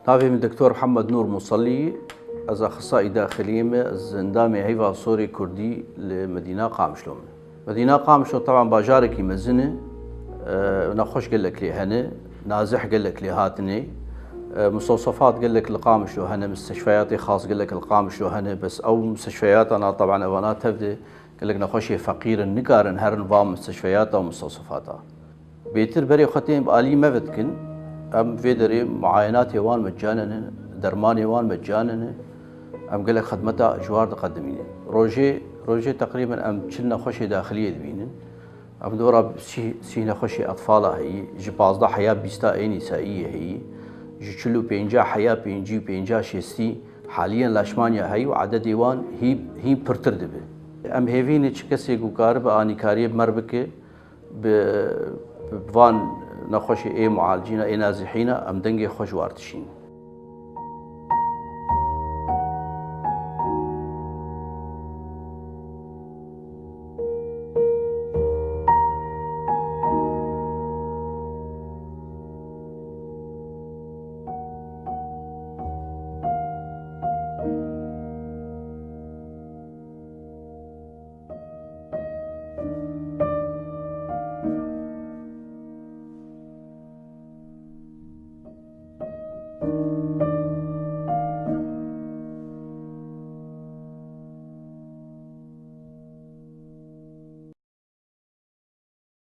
نافي من دكتور محمد نور مصلي از اخصائي داخلي از اندامي هيفا صوري كردي لمدينه قامشلو. مدينه قامشلو طبعا باجارك يمزنه نخوش قال لك لي هنا نازح قال لك لي هاتني مستوصفات قال لك القامشلو هنا مستشفياتي خاص قال لك القامشلو هنا بس او مستشفيات انا طبعا ايوانات تبدا قال لك نخوش فقير النقارن هر نظام مستشفياتها ومستوصفاتها بيتر بري ختين بالي ما بدكن ام فيدري معاينات يوان مجانا درمان يوان مجانا ام قال لك خدمتها جوار تقدمين روجي تقريبا ام كلنا خوشي داخليه دبين ام دورا سينا خوشي اطفالها هي جي 15 حياه بيستا اي نسائيه هي جي كلو بينجا حياه بينجا شيستي حاليا لاشمانيا هي وعدد ديوان هي برتر دبي ام هيفيني تشكسي قارب اني كاريب مربكه بفان نخوشي اي معالجين اي نازحين ام دنگي خوش وارتشين